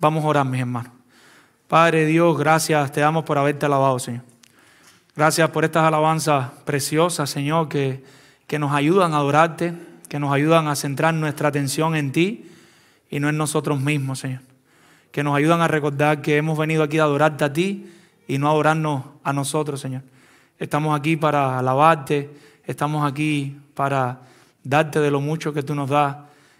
Vamos a orar, mis hermanos. Padre Dios, gracias te damos por haberte alabado, Señor. Gracias por estas alabanzas preciosas, Señor, que nos ayudan a adorarte, que nos ayudan a centrar nuestra atención en ti y no en nosotros mismos, Señor. Que nos ayudan a recordar que hemos venido aquí a adorarte a ti y no a adorarnos a nosotros, Señor. Estamos aquí para alabarte, estamos aquí para darte de lo mucho que tú nos das.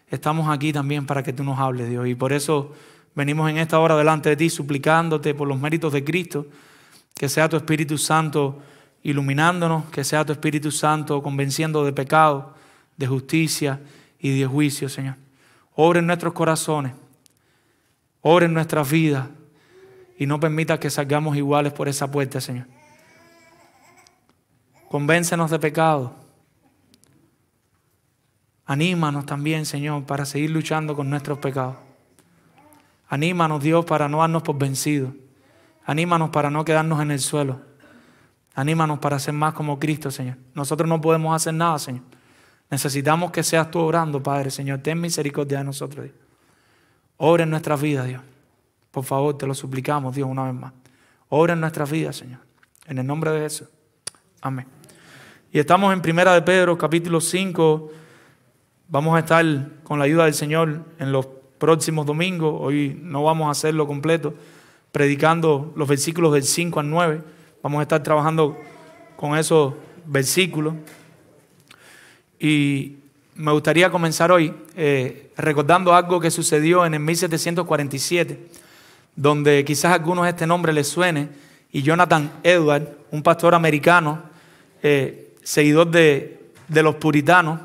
Estamos aquí también para que tú nos hables, Dios. Y por eso venimos en esta hora delante de ti suplicándote por los méritos de Cristo, que sea tu Espíritu Santo iluminándonos, que sea tu Espíritu Santo convenciendo de pecado, de justicia y de juicio, Señor. Obra en nuestros corazones, obra en nuestras vidas y no permita que salgamos iguales por esa puerta, Señor. Convéncenos de pecado. Anímanos también, Señor, para seguir luchando con nuestros pecados. Anímanos, Dios, para no darnos por vencidos. Anímanos para no quedarnos en el suelo. Anímanos para ser más como Cristo, Señor. Nosotros no podemos hacer nada, Señor. Necesitamos que seas tú obrando, Padre, Señor. Ten misericordia de nosotros, Dios. Obra en nuestras vidas, Dios. Por favor, te lo suplicamos, Dios, una vez más. Obra en nuestras vidas, Señor. En el nombre de Jesús. Amén. Y estamos en 1 de Pedro, capítulo 5. Vamos a estar con la ayuda del Señor en los próximos domingos. Hoy no vamos a hacerlo completo, predicando los versículos del 5 al 9. Vamos a estar trabajando con esos versículos. Y me gustaría comenzar hoy recordando algo que sucedió en el 1747, donde quizás a algunos este nombre les suene, y Jonathan Edwards, un pastor americano, seguidor de los puritanos,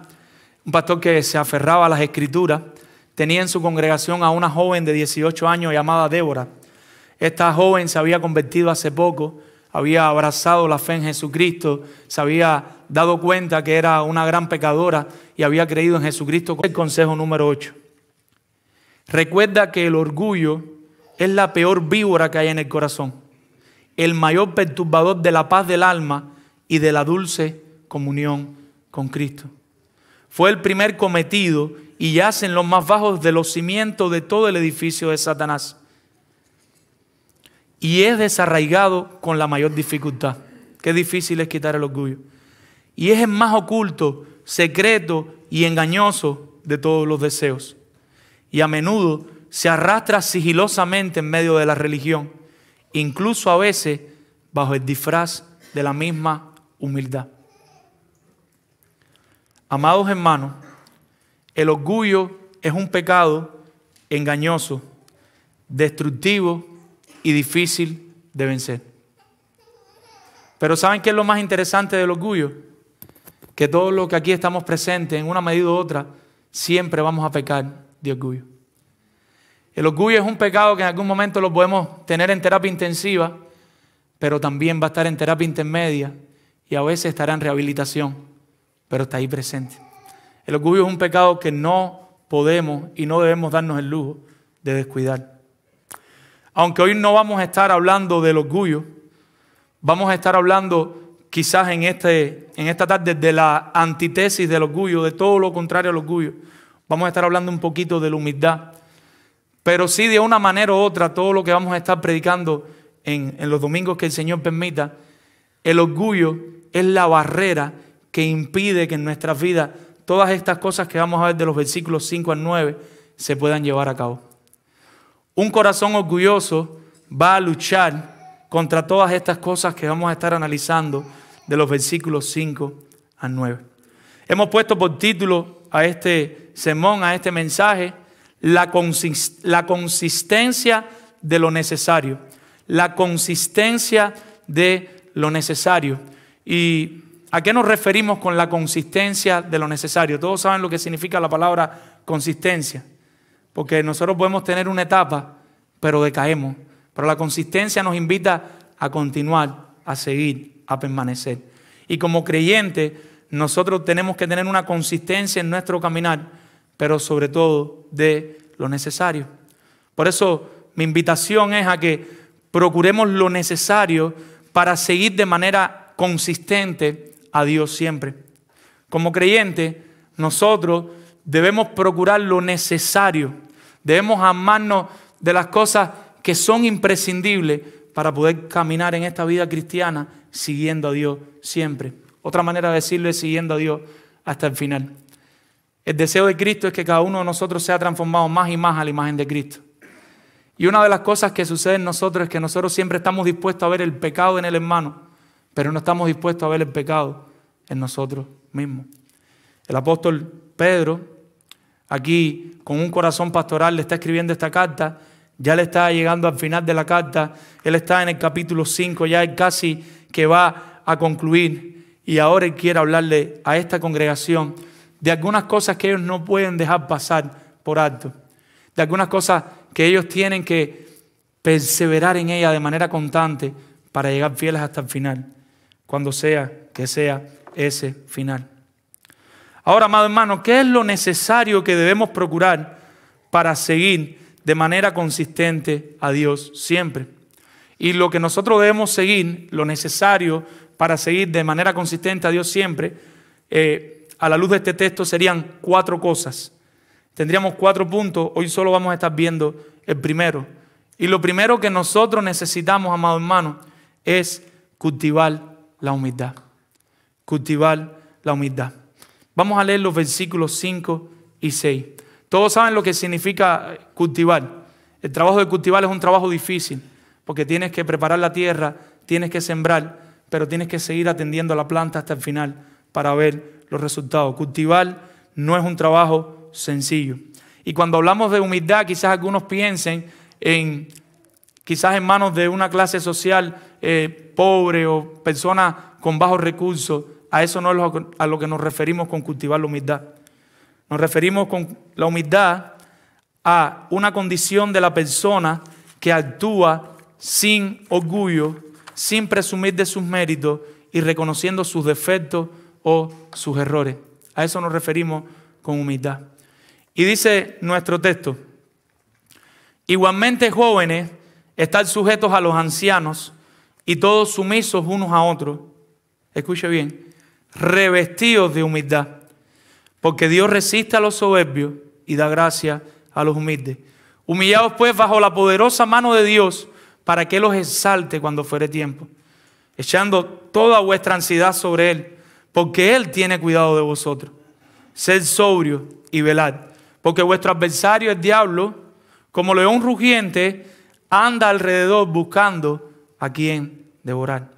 un pastor que se aferraba a las Escrituras, tenía en su congregación a una joven de 18 años llamada Débora. Esta joven se había convertido hace poco, había abrazado la fe en Jesucristo, se había dado cuenta que era una gran pecadora y había creído en Jesucristo. El consejo número 8. Recuerda que el orgullo es la peor víbora que hay en el corazón, el mayor perturbador de la paz del alma y de la dulce comunión con Cristo. Fue el primer cometido y yace en los más bajos de los cimientos de todo el edificio de Satanás. Y es desarraigado con la mayor dificultad. Qué difícil es quitar el orgullo. Y es el más oculto, secreto y engañoso de todos los deseos. Y a menudo se arrastra sigilosamente en medio de la religión, incluso a veces bajo el disfraz de la misma humildad. Amados hermanos, el orgullo es un pecado engañoso, destructivo y difícil de vencer. Pero ¿saben qué es lo más interesante del orgullo? Que todos los que aquí estamos presentes, en una medida u otra, siempre vamos a pecar de orgullo. El orgullo es un pecado que en algún momento lo podemos tener en terapia intensiva, pero también va a estar en terapia intermedia y a veces estará en rehabilitación, pero está ahí presente. El orgullo es un pecado que no podemos y no debemos darnos el lujo de descuidar. Aunque hoy no vamos a estar hablando del orgullo, vamos a estar hablando quizás en esta tarde de la antítesis del orgullo, de todo lo contrario al orgullo. Vamos a estar hablando un poquito de la humildad. Pero sí, de una manera u otra, todo lo que vamos a estar predicando en los domingos que el Señor permita, el orgullo es la barrera que impide que en nuestras vidas todas estas cosas que vamos a ver de los versículos 5 al 9 se puedan llevar a cabo. Un corazón orgulloso va a luchar contra todas estas cosas que vamos a estar analizando de los versículos 5 al 9. Hemos puesto por título a este sermón, a este mensaje, la consistencia de lo necesario. La consistencia de lo necesario. ¿Y a qué nos referimos con la consistencia de lo necesario? Todos saben lo que significa la palabra consistencia. Porque nosotros podemos tener una etapa, pero decaemos. Pero la consistencia nos invita a continuar, a seguir, a permanecer. Y como creyentes, nosotros tenemos que tener una consistencia en nuestro caminar, pero sobre todo de lo necesario. Por eso mi invitación es a que procuremos lo necesario para seguir de manera consistente a Dios siempre. Como creyentes, nosotros debemos procurar lo necesario. Debemos amarnos de las cosas que son imprescindibles para poder caminar en esta vida cristiana siguiendo a Dios siempre. Otra manera de decirlo es siguiendo a Dios hasta el final. El deseo de Cristo es que cada uno de nosotros sea transformado más y más a la imagen de Cristo. Y una de las cosas que sucede en nosotros es que nosotros siempre estamos dispuestos a ver el pecado en el hermano, pero no estamos dispuestos a ver el pecado en nosotros mismos. El apóstol Pedro, aquí con un corazón pastoral, le está escribiendo esta carta. Ya le está llegando al final de la carta. Él está en el capítulo 5, ya él casi que va a concluir. Y ahora él quiere hablarle a esta congregación de algunas cosas que ellos no pueden dejar pasar por alto. De algunas cosas que ellos tienen que perseverar en ella de manera constante para llegar fieles hasta el final, cuando sea que sea ese final. Ahora, amado hermano, ¿qué es lo necesario que debemos procurar para seguir de manera consistente a Dios siempre? Y lo que nosotros debemos seguir, lo necesario para seguir de manera consistente a Dios siempre, a la luz de este texto serían 4 cosas. Tendríamos 4 puntos, hoy solo vamos a estar viendo el primero. Y lo primero que nosotros necesitamos, amado hermano, es cultivar la humildad. Cultivar la humildad. Vamos a leer los versículos 5 y 6. Todos saben lo que significa cultivar. El trabajo de cultivar es un trabajo difícil, porque tienes que preparar la tierra, tienes que sembrar, pero tienes que seguir atendiendo a la planta hasta el final para ver los resultados. Cultivar no es un trabajo sencillo. Y cuando hablamos de humildad, quizás algunos piensen quizás en manos de una clase social pobre o personas con bajos recursos. A eso no es a lo que nos referimos con cultivar la humildad. Nos referimos con la humildad a una condición de la persona que actúa sin orgullo, sin presumir de sus méritos y reconociendo sus defectos o sus errores. A eso nos referimos con humildad. Y dice nuestro texto: igualmente, jóvenes, estad sujetos a los ancianos y todos sumisos unos a otros. Escuche bien, revestidos de humildad, porque Dios resiste a los soberbios y da gracia a los humildes. Humillaos pues bajo la poderosa mano de Dios, para que Él los exalte cuando fuere tiempo, echando toda vuestra ansiedad sobre Él, porque Él tiene cuidado de vosotros. Sed sobrios y velad, porque vuestro adversario, el diablo, como león rugiente, anda alrededor buscando a quien devorar,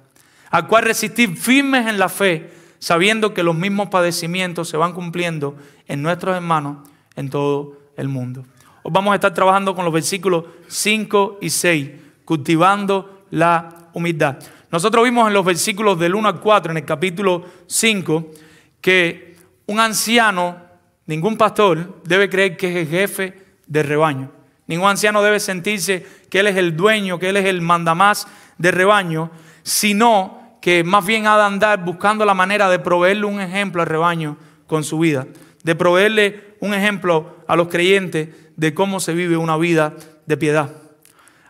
al cual resistid firmes en la fe, sabiendo que los mismos padecimientos se van cumpliendo en nuestros hermanos en todo el mundo. Hoy vamos a estar trabajando con los versículos 5 y 6, cultivando la humildad. Nosotros vimos en los versículos del 1 al 4, en el capítulo 5, que un anciano, ningún pastor, debe creer que es el jefe del rebaño. Ningún anciano debe sentirse que él es el dueño, que él es el mandamás del rebaño, sino que más bien ha de andar buscando la manera de proveerle un ejemplo al rebaño con su vida, de proveerle un ejemplo a los creyentes de cómo se vive una vida de piedad.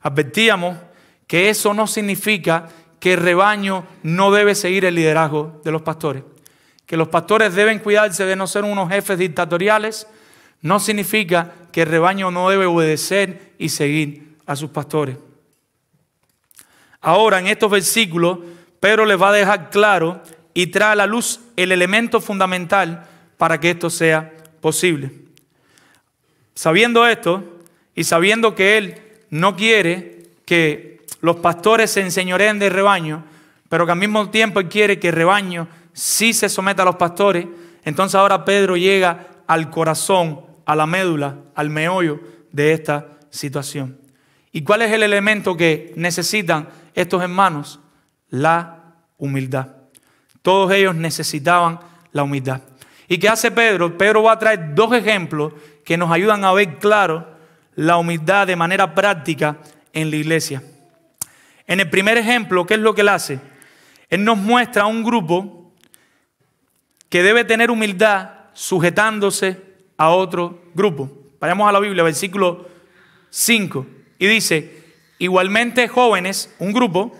Advertíamos que eso no significa que el rebaño no debe seguir el liderazgo de los pastores, que los pastores deben cuidarse de no ser unos jefes dictatoriales. No significa que el rebaño no debe obedecer y seguir a sus pastores. Ahora, en estos versículos, Pedro les va a dejar claro y trae a la luz el elemento fundamental para que esto sea posible. Sabiendo esto y sabiendo que él no quiere que los pastores se enseñoreen del rebaño, pero que al mismo tiempo él quiere que el rebaño sí se someta a los pastores, entonces ahora Pedro llega al corazón, a la médula, al meollo de esta situación. ¿Y cuál es el elemento que necesitan estos hermanos? La humildad. Todos ellos necesitaban la humildad. ¿Y qué hace Pedro? Pedro va a traer 2 ejemplos que nos ayudan a ver claro la humildad de manera práctica en la iglesia. En el primer ejemplo, ¿qué es lo que él hace? Él nos muestra a un grupo que debe tener humildad sujetándose a otro grupo. Vayamos a la Biblia, versículo 5. Y dice: igualmente, jóvenes, un grupo,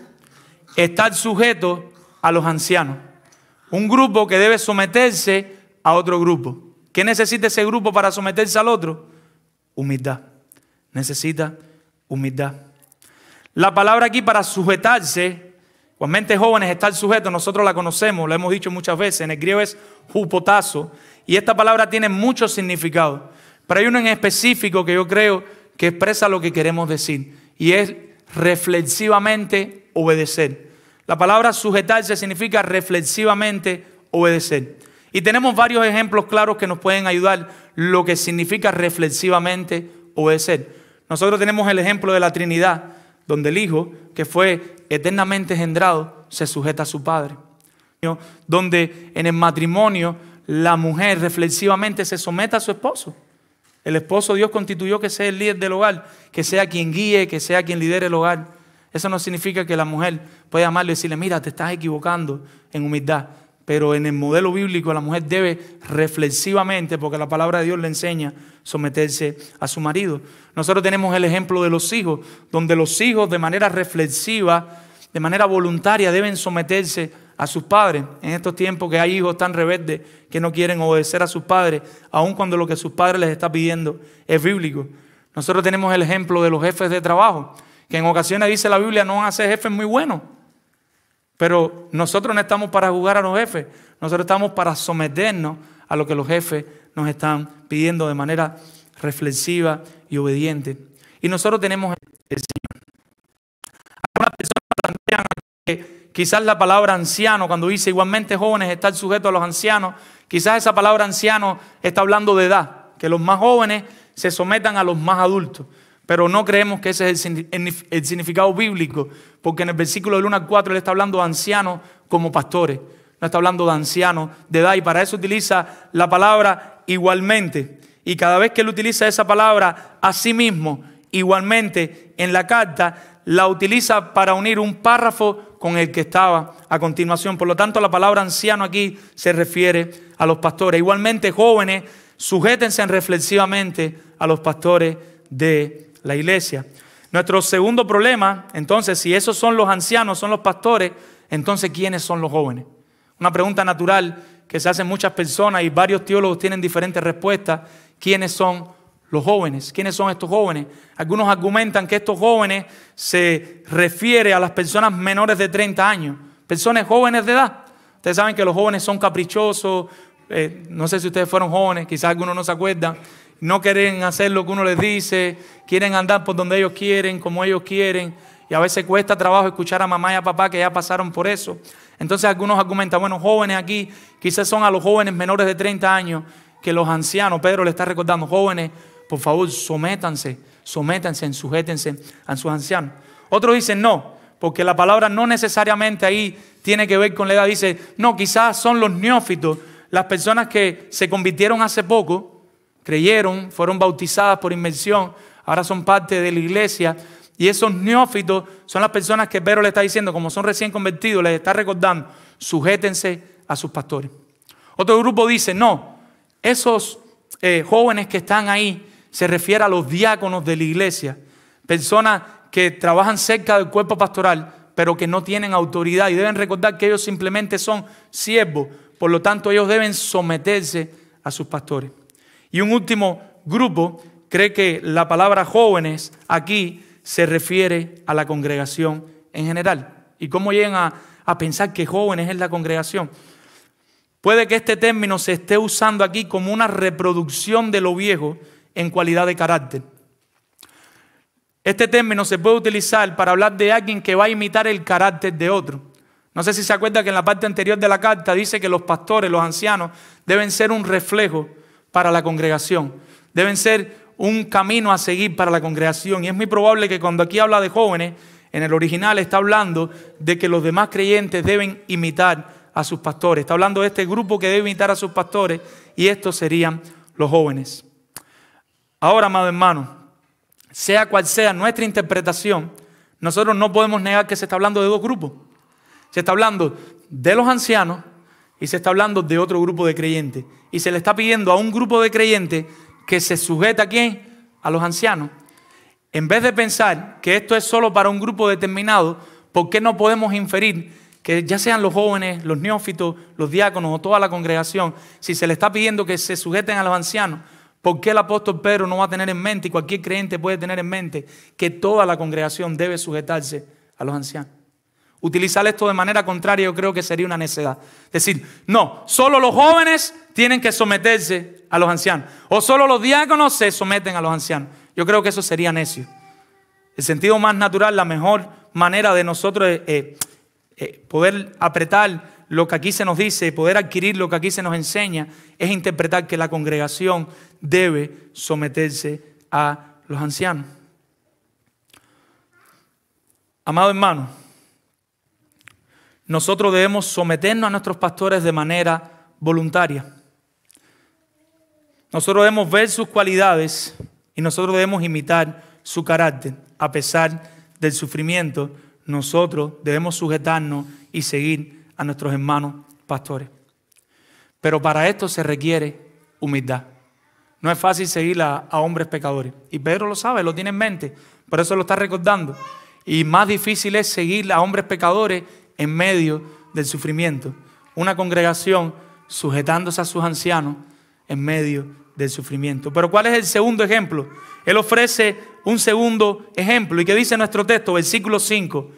estad sujetos a los ancianos. Un grupo que debe someterse a otro grupo. ¿Qué necesita ese grupo para someterse al otro? Humildad. Necesita humildad. La palabra aquí para sujetarse, igualmente jóvenes, estar sujetos, nosotros la conocemos, la hemos dicho muchas veces, en el griego es hupotazo, y esta palabra tiene muchos significados, pero hay uno en específico que yo creo que expresa lo que queremos decir, y es reflexivamente obedecer. La palabra sujetarse significa reflexivamente obedecer. Y tenemos varios ejemplos claros que nos pueden ayudar lo que significa reflexivamente obedecer. Nosotros tenemos el ejemplo de la Trinidad, donde el Hijo, que fue eternamente engendrado, se sujeta a su Padre. Donde en el matrimonio la mujer reflexivamente se somete a su esposo. El esposo Dios constituyó que sea el líder del hogar, que sea quien guíe, que sea quien lidere el hogar. Eso no significa que la mujer pueda amarlo y decirle, mira, te estás equivocando, en humildad. Pero en el modelo bíblico la mujer debe reflexivamente, porque la palabra de Dios le enseña, someterse a su marido. Nosotros tenemos el ejemplo de los hijos, donde los hijos de manera reflexiva, de manera voluntaria, deben someterse a sus padres. En estos tiempos que hay hijos tan rebeldes que no quieren obedecer a sus padres, aun cuando lo que sus padres les está pidiendo es bíblico. Nosotros tenemos el ejemplo de los jefes de trabajo, que en ocasiones dice la Biblia no van a ser jefes muy buenos. Pero nosotros no estamos para jugar a los jefes, nosotros estamos para someternos a lo que los jefes nos están pidiendo de manera reflexiva y obediente. Y nosotros tenemos el Señor. Algunas personas plantean que quizás la palabra anciano, cuando dice igualmente jóvenes, estar sujetos a los ancianos, quizás esa palabra anciano está hablando de edad, que los más jóvenes se sometan a los más adultos. Pero no creemos que ese es el significado bíblico, porque en el versículo del 1 al 4 él está hablando de ancianos como pastores, no está hablando de ancianos de edad, y para eso utiliza la palabra igualmente. Y cada vez que él utiliza esa palabra a sí mismo, igualmente en la carta, la utiliza para unir un párrafo con el que estaba a continuación. Por lo tanto, la palabra anciano aquí se refiere a los pastores. Igualmente, jóvenes, sujétense reflexivamente a los pastores de la iglesia. Nuestro segundo problema, entonces, si esos son los ancianos, son los pastores, entonces, ¿quiénes son los jóvenes? Una pregunta natural que se hacen muchas personas y varios teólogos tienen diferentes respuestas. ¿Quiénes son los jóvenes? ¿Quiénes son estos jóvenes? Algunos argumentan que estos jóvenes se refiere a las personas menores de 30 años, personas jóvenes de edad. Ustedes saben que los jóvenes son caprichosos, no sé si ustedes fueron jóvenes, quizás algunos no se acuerdan. No quieren hacer lo que uno les dice, quieren andar por donde ellos quieren, como ellos quieren, y a veces cuesta trabajo escuchar a mamá y a papá que ya pasaron por eso. Entonces algunos argumentan, bueno, jóvenes aquí, quizás son a los jóvenes menores de 30 años que los ancianos. Pedro le está recordando, jóvenes, por favor, sujétense, sujétense a sus ancianos. Otros dicen no, porque la palabra no necesariamente ahí tiene que ver con la edad. Dice, no, quizás son los neófitos, las personas que se convirtieron hace poco, creyeron, fueron bautizadas por inmersión, ahora son parte de la iglesia, y esos neófitos son las personas que Pedro le está diciendo, como son recién convertidos, les está recordando, sujétense a sus pastores. Otro grupo dice, no, esos jóvenes que están ahí se refiere a los diáconos de la iglesia, personas que trabajan cerca del cuerpo pastoral, pero que no tienen autoridad, y deben recordar que ellos simplemente son siervos, por lo tanto ellos deben someterse a sus pastores. Y un último grupo cree que la palabra jóvenes aquí se refiere a la congregación en general. ¿Y cómo llegan a pensar que jóvenes es la congregación? Puede que este término se esté usando aquí como una reproducción de lo viejo en cualidad de carácter. Este término se puede utilizar para hablar de alguien que va a imitar el carácter de otro. No sé si se acuerda que en la parte anterior de la carta dice que los pastores, los ancianos, deben ser un reflejo para la congregación. Deben ser un camino a seguir para la congregación. Y es muy probable que cuando aquí habla de jóvenes, en el original está hablando de que los demás creyentes deben imitar a sus pastores. Está hablando de este grupo que debe imitar a sus pastores, y estos serían los jóvenes. Ahora, amado hermano, sea cual sea nuestra interpretación, nosotros no podemos negar que se está hablando de dos grupos. Se está hablando de los ancianos y se está hablando de otro grupo de creyentes. Y se le está pidiendo a un grupo de creyentes que se sujeta ¿a quién? A los ancianos. En vez de pensar que esto es solo para un grupo determinado, ¿por qué no podemos inferir que ya sean los jóvenes, los neófitos, los diáconos o toda la congregación, si se le está pidiendo que se sujeten a los ancianos, ¿Por qué el apóstol Pedro no va a tener en mente, y cualquier creyente puede tener en mente, que toda la congregación debe sujetarse a los ancianos? Utilizar esto de manera contraria yo creo que sería una necedad. Decir, no, solo los jóvenes tienen que someterse a los ancianos. O solo los diáconos se someten a los ancianos. Yo creo que eso sería necio. El sentido más natural, la mejor manera de nosotros poder apretar lo que aquí se nos dice, poder adquirir lo que aquí se nos enseña, es interpretar que la congregación debe someterse a los ancianos. Amado hermano, nosotros debemos someternos a nuestros pastores de manera voluntaria. Nosotros debemos ver sus cualidades y nosotros debemos imitar su carácter. A pesar del sufrimiento, nosotros debemos sujetarnos y seguir a nuestros hermanos pastores. Pero para esto se requiere humildad. No es fácil seguir a hombres pecadores. Y Pedro lo sabe, lo tiene en mente. Por eso lo está recordando. Y más difícil es seguir a hombres pecadores en medio del sufrimiento. Una congregación sujetándose a sus ancianos en medio del sufrimiento. Pero ¿cuál es el segundo ejemplo? Él ofrece un segundo ejemplo. ¿Y qué dice nuestro texto? Versículo 5.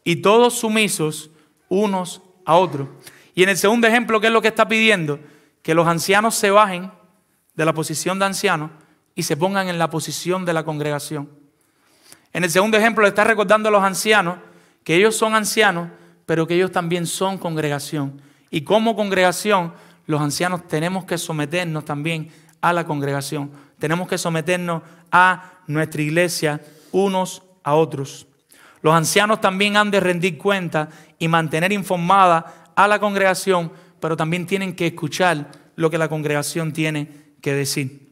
Y todos sumisos unos a otros. Y en el segundo ejemplo, ¿qué es lo que está pidiendo? Que los ancianos se bajen de la posición de ancianos y se pongan en la posición de la congregación. En el segundo ejemplo le está recordando a los ancianos que ellos son ancianos, pero que ellos también son congregación. Y como congregación, los ancianos tenemos que someternos también a la congregación. Tenemos que someternos a nuestra iglesia unos a otros. Los ancianos también han de rendir cuenta y mantener informada a la congregación, pero también tienen que escuchar lo que la congregación tiene que decir.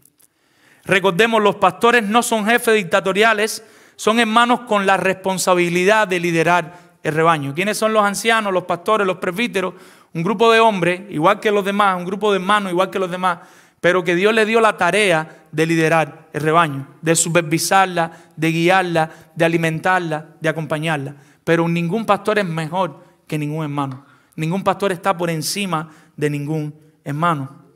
Recordemos, los pastores no son jefes dictatoriales, son hermanos con la responsabilidad de liderar el rebaño. ¿Quiénes son los ancianos, los pastores, los presbíteros? Un grupo de hombres, igual que los demás, un grupo de hermanos, igual que los demás, pero que Dios les dio la tarea de liderar el rebaño, de supervisarla, de guiarla, de alimentarla, de acompañarla. Pero ningún pastor es mejor que ningún hermano. Ningún pastor está por encima de ningún hermano.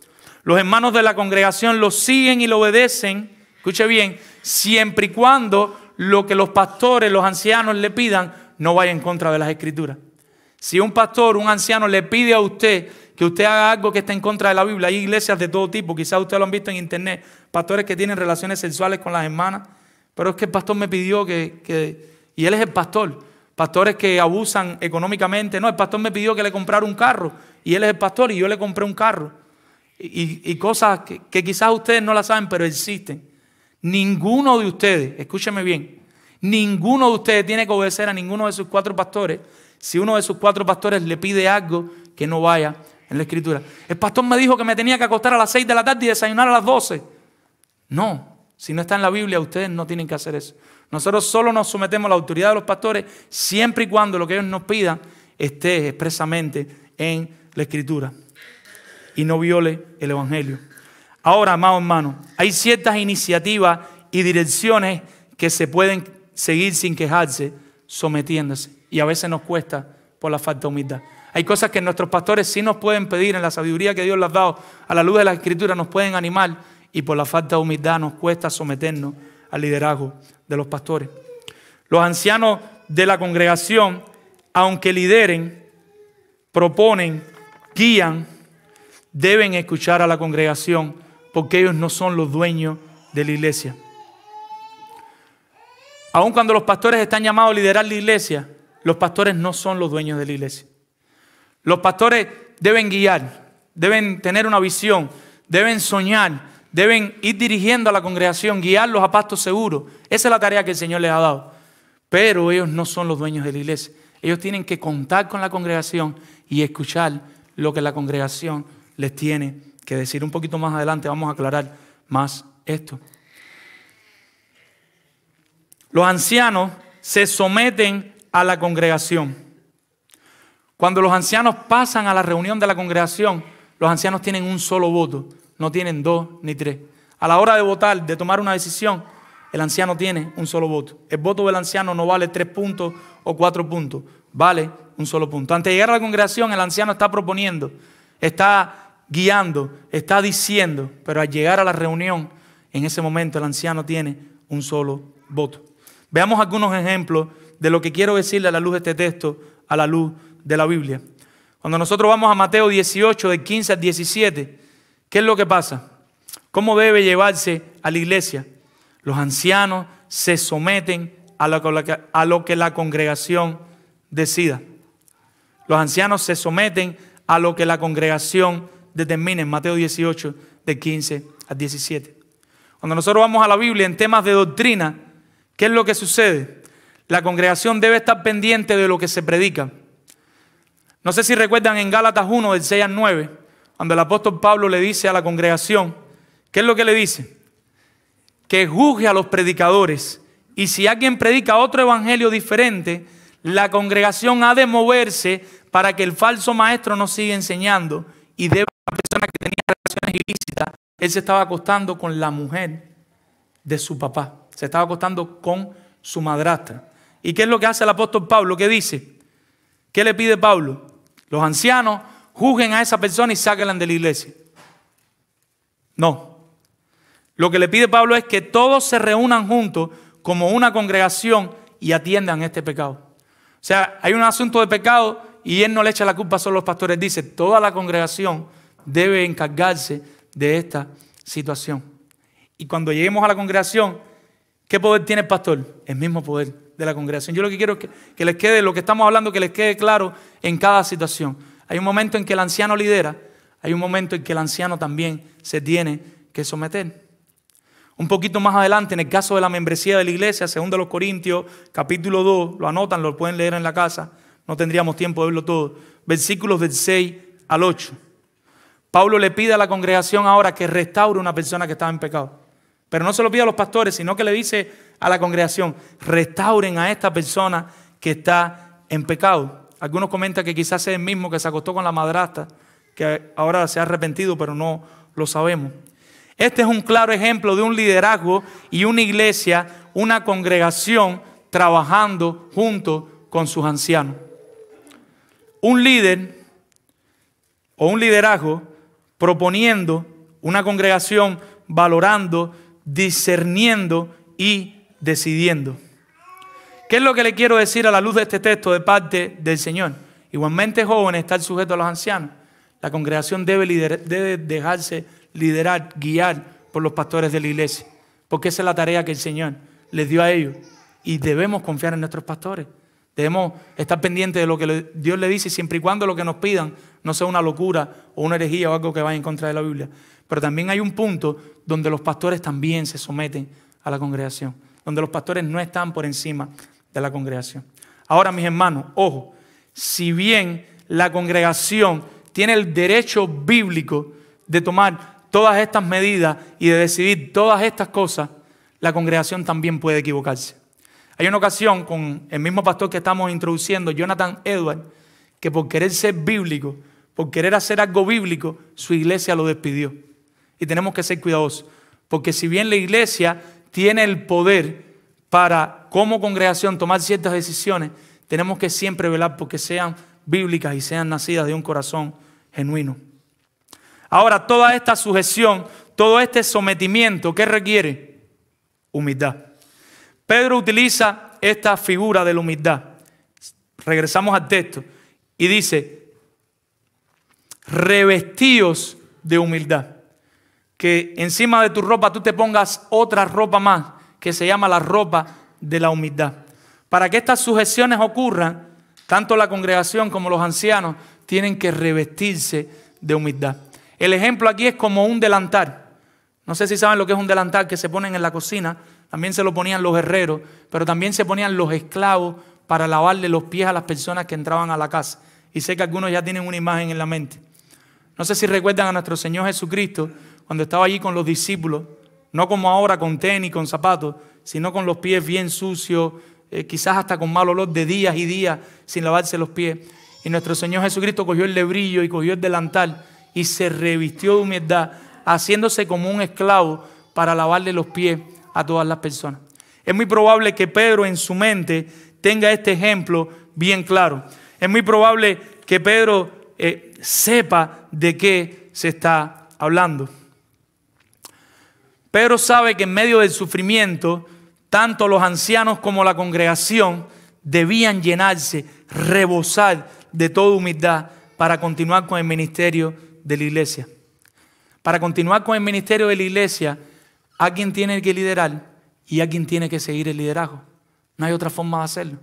Los hermanos de la congregación lo siguen y lo obedecen, escuche bien, siempre y cuando lo que los pastores, los ancianos le pidan no vaya en contra de las Escrituras. Si un pastor, un anciano le pide a usted que usted haga algo que esté en contra de la Biblia, hay iglesias de todo tipo, quizás ustedes lo han visto en internet, pastores que tienen relaciones sexuales con las hermanas, pero es que el pastor me pidió y él es el pastor, pastores que abusan económicamente, no, el pastor me pidió que le comprara un carro y él es el pastor y yo le compré un carro y cosas que quizás ustedes no la saben, pero existen. Ninguno de ustedes, escúcheme bien, ninguno de ustedes tiene que obedecer a ninguno de sus 4 pastores si uno de sus 4 pastores le pide algo que no vaya en la Escritura. El pastor me dijo que me tenía que acostar a las 6 de la tarde y desayunar a las 12. No, si no está en la Biblia, ustedes no tienen que hacer eso. Nosotros solo nos sometemos a la autoridad de los pastores siempre y cuando lo que ellos nos pidan esté expresamente en la Escritura y no viole el Evangelio. Ahora, amados hermanos, hay ciertas iniciativas y direcciones que se pueden seguir sin quejarse, sometiéndose. Y a veces nos cuesta por la falta de humildad. Hay cosas que nuestros pastores sí nos pueden pedir en la sabiduría que Dios les ha dado, a la luz de la Escritura nos pueden animar, y por la falta de humildad nos cuesta someternos al liderazgo de los pastores. Los ancianos de la congregación, aunque lideren, proponen, guían, deben escuchar a la congregación porque ellos no son los dueños de la iglesia. Aun cuando los pastores están llamados a liderar la iglesia, los pastores no son los dueños de la iglesia. Los pastores deben guiar, deben tener una visión, deben soñar, deben ir dirigiendo a la congregación, guiarlos a pasto seguro. Esa es la tarea que el Señor les ha dado. Pero ellos no son los dueños de la iglesia. Ellos tienen que contar con la congregación y escuchar lo que la congregación les tiene que decir. Un poquito más adelante vamos a aclarar más esto. Los ancianos se someten a la congregación. Cuando los ancianos pasan a la reunión de la congregación, los ancianos tienen un solo voto, no tienen 2 ni 3. A la hora de votar, de tomar una decisión, el anciano tiene un solo voto. El voto del anciano no vale 3 puntos o 4 puntos, vale un solo punto. Antes de llegar a la congregación, el anciano está proponiendo, está guiando, está diciendo, pero al llegar a la reunión, en ese momento el anciano tiene un solo voto. Veamos algunos ejemplos de lo que quiero decirle a la luz de este texto, a la luz de la Biblia. Cuando nosotros vamos a Mateo 18, del 15 al 17, ¿qué es lo que pasa? ¿Cómo debe llevarse a la iglesia? Los ancianos se someten a lo que la congregación decida. Los ancianos se someten a lo que la congregación determine en Mateo 18, del 15 al 17. Cuando nosotros vamos a la Biblia en temas de doctrina, ¿qué es lo que sucede? La congregación debe estar pendiente de lo que se predica. No sé si recuerdan en Gálatas 1, del 6 al 9, cuando el apóstol Pablo le dice a la congregación, ¿qué es lo que le dice? Que juzgue a los predicadores, y si alguien predica otro evangelio diferente, la congregación ha de moverse para que el falso maestro no siga enseñando y debe a la persona que tenía relaciones ilícitas. Él se estaba acostando con la mujer de su papá, se estaba acostando con su madrastra. ¿Y qué es lo que hace el apóstol Pablo? ¿Qué dice? ¿Qué le pide Pablo? Los ancianos juzguen a esa persona y sáquenla de la iglesia. No. Lo que le pide Pablo es que todos se reúnan juntos como una congregación y atiendan este pecado. O sea, hay un asunto de pecado y él no le echa la culpa solo a los pastores. Dice, toda la congregación debe encargarse de esta situación. Y cuando lleguemos a la congregación, ¿qué poder tiene el pastor? El mismo poder de la congregación. Yo lo que quiero es que les quede, lo que estamos hablando, que les quede claro en cada situación. Hay un momento en que el anciano lidera, hay un momento en que el anciano también se tiene que someter. Un poquito más adelante, en el caso de la membresía de la iglesia, 2 Corintios, capítulo 2, lo anotan, lo pueden leer en la casa, no tendríamos tiempo de verlo todo, versículos del 6 al 8. Pablo le pide a la congregación ahora que restaure a una persona que estaba en pecado. Pero no se lo pide a los pastores, sino que le dice a la congregación, restauren a esta persona que está en pecado. Algunos comentan que quizás sea el mismo que se acostó con la madrastra, que ahora se ha arrepentido, pero no lo sabemos. Este es un claro ejemplo de un liderazgo y una iglesia, una congregación trabajando junto con sus ancianos. Un líder o un liderazgo proponiendo, una congregación valorando, discerniendo y decidiendo. ¿Qué es lo que le quiero decir a la luz de este texto de parte del Señor? Igualmente, jóvenes, estar sujetos a los ancianos. La congregación debe dejarse liderar, guiar por los pastores de la iglesia, porque esa es la tarea que el Señor les dio a ellos y debemos confiar en nuestros pastores. Debemos estar pendientes de lo que Dios le dice, siempre y cuando lo que nos pidan no sea una locura o una herejía o algo que vaya en contra de la Biblia. Pero también hay un punto donde los pastores también se someten a la congregación, donde los pastores no están por encima de la congregación. Ahora, mis hermanos, ojo, si bien la congregación tiene el derecho bíblico de tomar todas estas medidas y de decidir todas estas cosas, la congregación también puede equivocarse. Hay una ocasión con el mismo pastor que estamos introduciendo, Jonathan Edwards, que por querer ser bíblico, por querer hacer algo bíblico, su iglesia lo despidió. Y tenemos que ser cuidadosos, porque si bien la iglesia tiene el poder para, como congregación, tomar ciertas decisiones, tenemos que siempre velar porque sean bíblicas y sean nacidas de un corazón genuino. Ahora, toda esta sujeción, todo este sometimiento, ¿qué requiere? Humildad. Pedro utiliza esta figura de la humildad. Regresamos al texto y dice, revestíos de humildad. Que encima de tu ropa tú te pongas otra ropa más, que se llama la ropa de la humildad. Para que estas sujeciones ocurran, tanto la congregación como los ancianos tienen que revestirse de humildad. El ejemplo aquí es como un delantal. No sé si saben lo que es un delantal que se ponen en la cocina. También se lo ponían los herreros, pero también se ponían los esclavos para lavarle los pies a las personas que entraban a la casa. Y sé que algunos ya tienen una imagen en la mente. No sé si recuerdan a nuestro Señor Jesucristo cuando estaba allí con los discípulos, no como ahora con tenis, con zapatos, sino con los pies bien sucios, quizás hasta con mal olor de días y días sin lavarse los pies. Y nuestro Señor Jesucristo cogió el lebrillo y cogió el delantal y se revistió de humildad, haciéndose como un esclavo para lavarle los pies a todas las personas. Es muy probable que Pedro en su mente tenga este ejemplo bien claro. Es muy probable que Pedro sepa de qué se está hablando. Pedro sabe que en medio del sufrimiento, tanto los ancianos como la congregación debían llenarse, rebosar de toda humildad para continuar con el ministerio de la iglesia. Para continuar con el ministerio de la iglesia, alguien tiene que liderar y alguien tiene que seguir el liderazgo. No hay otra forma de hacerlo.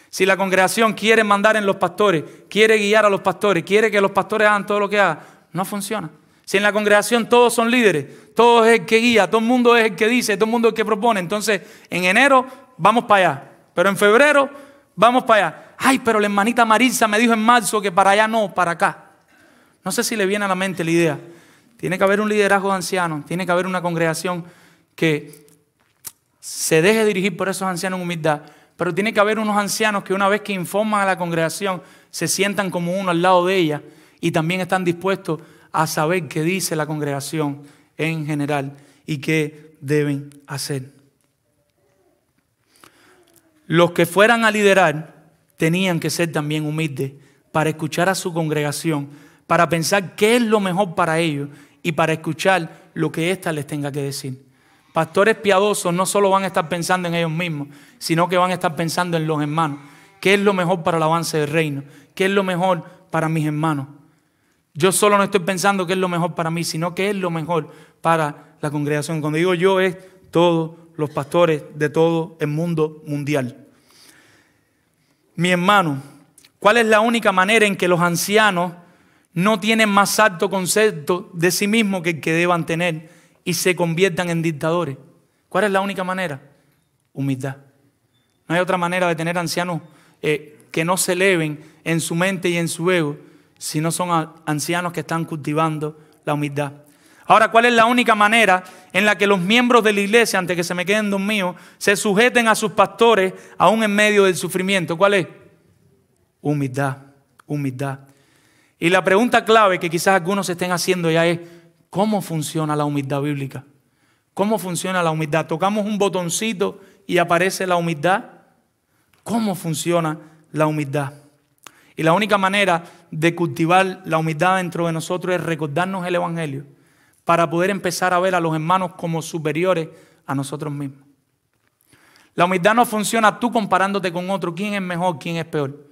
Si la congregación quiere mandar en los pastores, quiere guiar a los pastores, quiere que los pastores hagan todo lo que hagan, no funciona. Si en la congregación todos son líderes, todo es el que guía, todo el mundo es el que dice, todo el mundo es el que propone, entonces en enero vamos para allá, pero en febrero vamos para allá. Ay, pero la hermanita Marisa me dijo en marzo que para allá no, para acá. No sé si le viene a la mente la idea. Tiene que haber un liderazgo de ancianos, tiene que haber una congregación que se deje dirigir por esos ancianos en humildad, pero tiene que haber unos ancianos que una vez que informan a la congregación se sientan como uno al lado de ella y también están dispuestos a saber qué dice la congregación en general y qué deben hacer. Los que fueran a liderar tenían que ser también humildes para escuchar a su congregación, para pensar qué es lo mejor para ellos y para escuchar lo que ésta les tenga que decir. Pastores piadosos no solo van a estar pensando en ellos mismos, sino que van a estar pensando en los hermanos. ¿Qué es lo mejor para el avance del reino? ¿Qué es lo mejor para mis hermanos? Yo solo no estoy pensando qué es lo mejor para mí, sino qué es lo mejor para la congregación. Cuando digo yo, es todos los pastores de todo el mundo mundial. Mi hermano, ¿cuál es la única manera en que los ancianos no tienen más alto concepto de sí mismos que el que deban tener y se conviertan en dictadores? ¿Cuál es la única manera? Humildad. No hay otra manera de tener ancianos que no se eleven en su mente y en su ego, si no son ancianos que están cultivando la humildad. Ahora, ¿cuál es la única manera en la que los miembros de la iglesia, antes que se me queden dormidos, se sujeten a sus pastores aún en medio del sufrimiento? ¿Cuál es? Humildad, humildad. Y la pregunta clave que quizás algunos se estén haciendo ya es, ¿cómo funciona la humildad bíblica? ¿Cómo funciona la humildad? ¿Tocamos un botoncito y aparece la humildad? ¿Cómo funciona la humildad? Y la única manera de cultivar la humildad dentro de nosotros es recordarnos el Evangelio para poder empezar a ver a los hermanos como superiores a nosotros mismos. La humildad no funciona tú comparándote con otro, quién es mejor, quién es peor.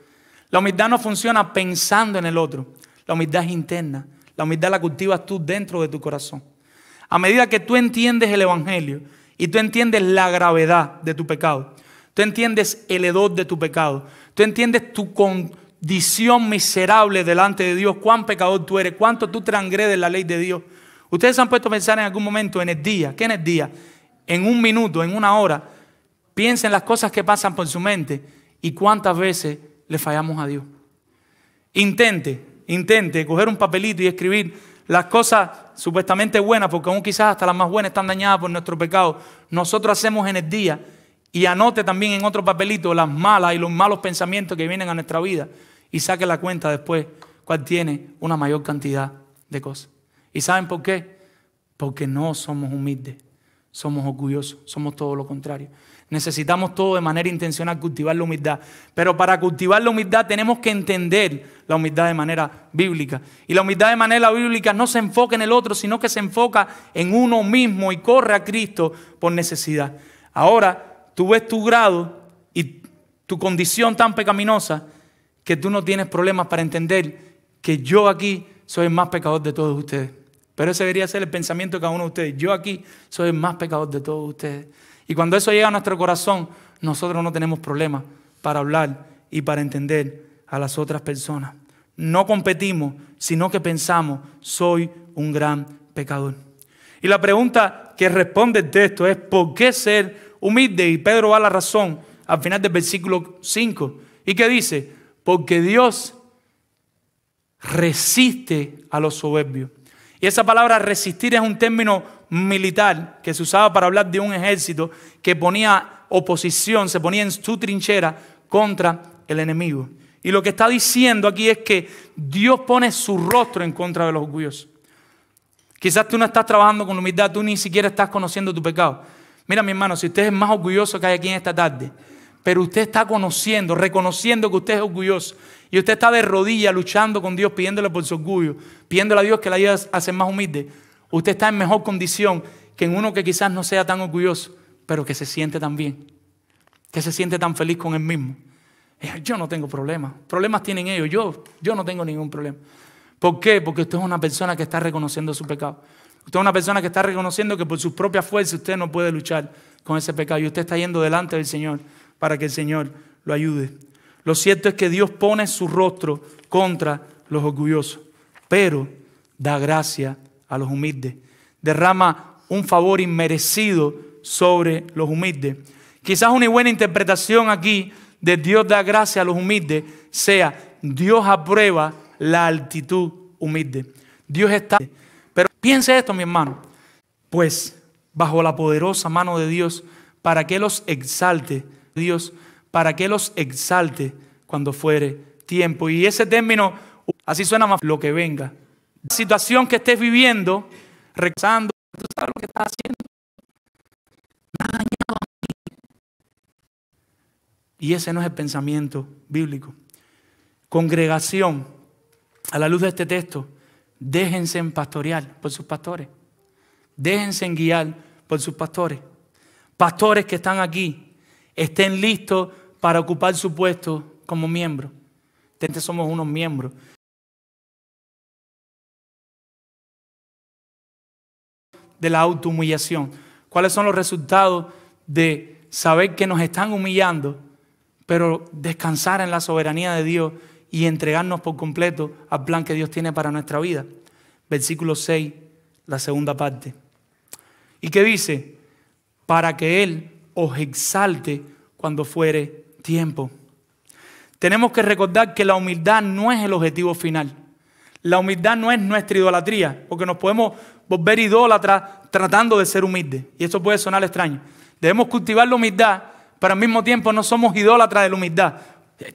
La humildad no funciona pensando en el otro. La humildad es interna. La humildad la cultivas tú dentro de tu corazón. A medida que tú entiendes el Evangelio y tú entiendes la gravedad de tu pecado, tú entiendes el hedor de tu pecado, tú entiendes tu condición miserable delante de Dios, cuán pecador tú eres, cuánto tú transgredes la ley de Dios. Ustedes se han puesto a pensar en algún momento en el día. ¿Qué en el día? En un minuto, en una hora. Piensen las cosas que pasan por su mente y cuántas veces le fallamos a Dios. Intente coger un papelito y escribir las cosas supuestamente buenas, porque aún quizás hasta las más buenas están dañadas por nuestro pecado. Nosotros hacemos en el día, y anote también en otro papelito las malas y los malos pensamientos que vienen a nuestra vida y saque la cuenta después cuál tiene una mayor cantidad de cosas. ¿Y saben por qué? Porque no somos humildes, somos orgullosos, somos todo lo contrario. Necesitamos todo de manera intencional cultivar la humildad. Pero para cultivar la humildad tenemos que entender la humildad de manera bíblica. Y la humildad de manera bíblica no se enfoca en el otro, sino que se enfoca en uno mismo y corre a Cristo por necesidad. Ahora, tú ves tu grado y tu condición tan pecaminosa que tú no tienes problemas para entender que yo aquí soy el más pecador de todos ustedes. Pero ese debería ser el pensamiento de cada uno de ustedes. Yo aquí soy el más pecador de todos ustedes. Y cuando eso llega a nuestro corazón, nosotros no tenemos problemas para hablar y para entender a las otras personas. No competimos, sino que pensamos, soy un gran pecador. Y la pregunta que responde el texto es, ¿por qué ser humilde? Y Pedro va a la razón al final del versículo 5. ¿Y qué dice? Porque Dios resiste a los soberbios. Y esa palabra resistir es un término militar que se usaba para hablar de un ejército que ponía oposición, se ponía en su trinchera contra el enemigo. Y lo que está diciendo aquí es que Dios pone su rostro en contra de los orgullosos. Quizás tú no estás trabajando con humildad, tú ni siquiera estás conociendo tu pecado. Mira, mi hermano, si usted es el más orgulloso que hay aquí en esta tarde, pero usted está conociendo, reconociendo que usted es orgulloso, y usted está de rodillas luchando con Dios, pidiéndole por su orgullo, pidiéndole a Dios que le ayude a ser más humilde, usted está en mejor condición que en uno que quizás no sea tan orgulloso, pero que se siente tan bien, que se siente tan feliz con él mismo. Yo no tengo problemas. Problemas tienen ellos. Yo no tengo ningún problema. ¿Por qué? Porque usted es una persona que está reconociendo su pecado. Usted es una persona que está reconociendo que por sus propias fuerzas usted no puede luchar con ese pecado. Y usted está yendo delante del Señor para que el Señor lo ayude. Lo cierto es que Dios pone su rostro contra los orgullosos, pero da gracia a los humildes. Derrama un favor inmerecido sobre los humildes. Quizás una buena interpretación aquí de Dios da gracia a los humildes sea: Dios aprueba la actitud humilde. Dios está. Pero piense esto, mi hermano. Pues bajo la poderosa mano de Dios, para que los exalte, Dios, para que los exalte cuando fuere tiempo. Y ese término, así suena más, lo que venga. La situación que estés viviendo, rezando, ¿tú sabes lo que estás haciendo? Nada dañado a mí. Y ese no es el pensamiento bíblico. Congregación, a la luz de este texto, déjense pastorear por sus pastores. Déjense guiar por sus pastores. Pastores que están aquí, estén listos para ocupar su puesto como miembros. Somos unos miembros. De la autohumillación. ¿Cuáles son los resultados de saber que nos están humillando, pero descansar en la soberanía de Dios y entregarnos por completo al plan que Dios tiene para nuestra vida? Versículo 6, la segunda parte. ¿Y qué dice? Para que Él os exalte cuando fuere tiempo. Tenemos que recordar que la humildad no es el objetivo final. La humildad no es nuestra idolatría, porque nos podemos volver idólatras tratando de ser humildes. Y esto puede sonar extraño. Debemos cultivar la humildad, pero al mismo tiempo no somos idólatras de la humildad.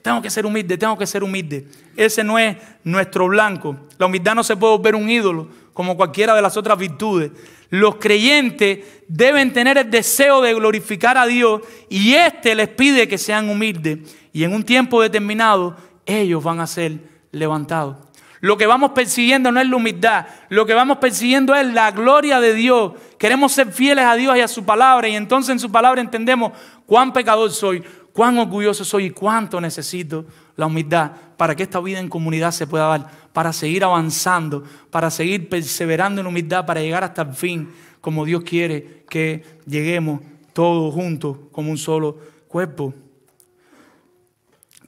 Tengo que ser humilde, tengo que ser humilde. Ese no es nuestro blanco. La humildad no se puede volver un ídolo como cualquiera de las otras virtudes. Los creyentes deben tener el deseo de glorificar a Dios y Éste les pide que sean humildes. Y en un tiempo determinado ellos van a ser levantados. Lo que vamos persiguiendo no es la humildad, lo que vamos persiguiendo es la gloria de Dios. Queremos ser fieles a Dios y a su palabra, y entonces en su palabra entendemos cuán pecador soy, cuán orgulloso soy y cuánto necesito la humildad para que esta vida en comunidad se pueda dar, para seguir avanzando, para seguir perseverando en humildad, para llegar hasta el fin, como Dios quiere que lleguemos todos juntos como un solo cuerpo.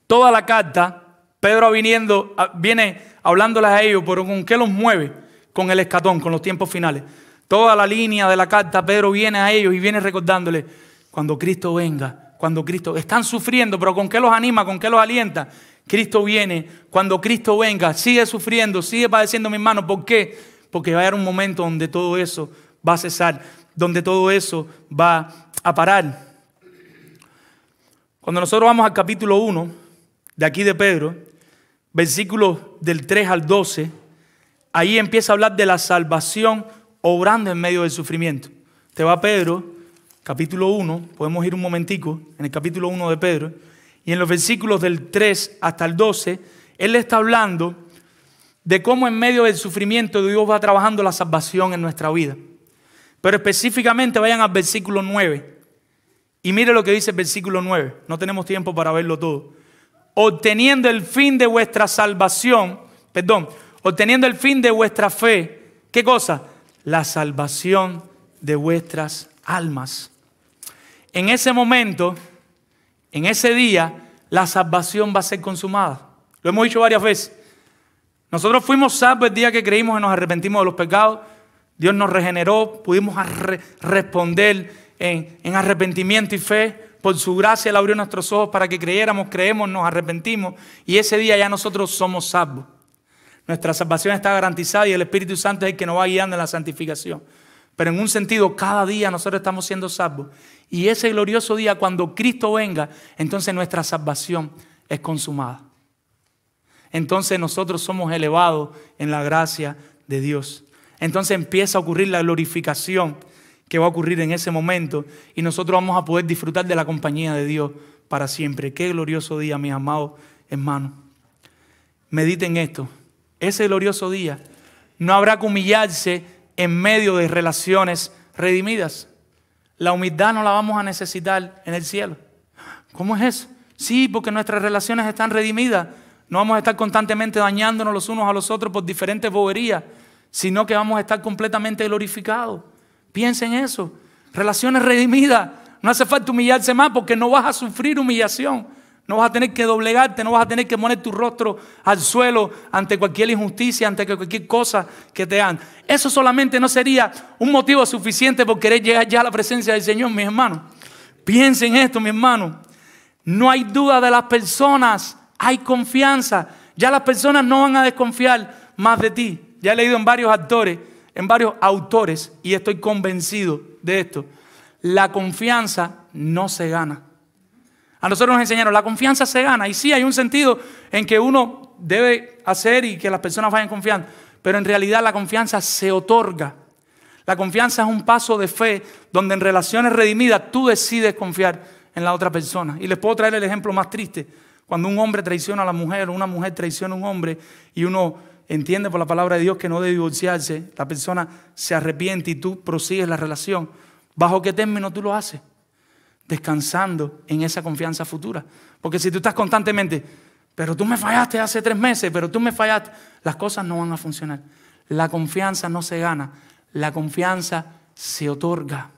Toda la carta, Pedro viene hablándoles a ellos, pero ¿con qué los mueve? Con el escatón, con los tiempos finales. Toda la línea de la carta, Pedro viene a ellos y viene recordándoles: cuando Cristo venga, cuando Cristo... Están sufriendo, pero ¿con qué los anima? ¿Con qué los alienta? Cristo viene. Cuando Cristo venga, sigue sufriendo, sigue padeciendo, mi hermano. ¿Por qué? Porque va a haber un momento donde todo eso va a cesar, donde todo eso va a parar. Cuando nosotros vamos al capítulo 1 de aquí de Pedro, versículos del 3 al 12, ahí empieza a hablar de la salvación obrando en medio del sufrimiento. Te va Pedro, capítulo 1, podemos ir un momentico, en el capítulo 1 de Pedro, y en los versículos del 3 hasta el 12, él le está hablando de cómo en medio del sufrimiento Dios va trabajando la salvación en nuestra vida. Pero específicamente vayan al versículo 9, y mire lo que dice el versículo 9, no tenemos tiempo para verlo todo. Obteniendo el fin de vuestra salvación, obteniendo el fin de vuestra fe, ¿qué cosa? La salvación de vuestras almas. En ese momento, en ese día, la salvación va a ser consumada. Lo hemos dicho varias veces. Nosotros fuimos salvos el día que creímos y nos arrepentimos de los pecados. Dios nos regeneró, pudimos responder en arrepentimiento y fe. Por su gracia Él abrió nuestros ojos para que creyéramos, creemos, nos arrepentimos. Y ese día ya nosotros somos salvos. Nuestra salvación está garantizada y el Espíritu Santo es el que nos va guiando en la santificación. Pero en un sentido, cada día nosotros estamos siendo salvos. Y ese glorioso día, cuando Cristo venga, entonces nuestra salvación es consumada. Entonces nosotros somos elevados en la gracia de Dios. Entonces empieza a ocurrir la glorificación que va a ocurrir en ese momento y nosotros vamos a poder disfrutar de la compañía de Dios para siempre. Qué glorioso día, mis amados hermanos. Mediten esto. Ese glorioso día no habrá que humillarse en medio de relaciones redimidas. La humildad no la vamos a necesitar en el cielo. ¿Cómo es eso? Sí, porque nuestras relaciones están redimidas. No vamos a estar constantemente dañándonos los unos a los otros por diferentes boberías, sino que vamos a estar completamente glorificados. Piensen en eso. Relaciones redimidas. No hace falta humillarse más porque no vas a sufrir humillación. No vas a tener que doblegarte, no vas a tener que poner tu rostro al suelo ante cualquier injusticia, ante cualquier cosa que te hagan. Eso solamente no sería un motivo suficiente por querer llegar ya a la presencia del Señor, mis hermanos. Piensen en esto, mis hermanos. No hay duda de las personas, hay confianza. Ya las personas no van a desconfiar más de ti. Ya he leído en varios autores, y estoy convencido de esto. La confianza no se gana. A nosotros nos enseñaron, la confianza se gana. Y sí, hay un sentido en que uno debe hacer y que las personas vayan confiando. Pero en realidad la confianza se otorga. La confianza es un paso de fe donde en relaciones redimidas tú decides confiar en la otra persona. Y les puedo traer el ejemplo más triste. Cuando un hombre traiciona a la mujer o una mujer traiciona a un hombre y uno entiende por la palabra de Dios que no debe divorciarse, la persona se arrepiente y tú prosigues la relación. ¿Bajo qué término tú lo haces? Descansando en esa confianza futura. Porque si tú estás constantemente, pero tú me fallaste hace 3 meses, pero tú me fallaste, las cosas no van a funcionar. La confianza no se gana, la confianza se otorga.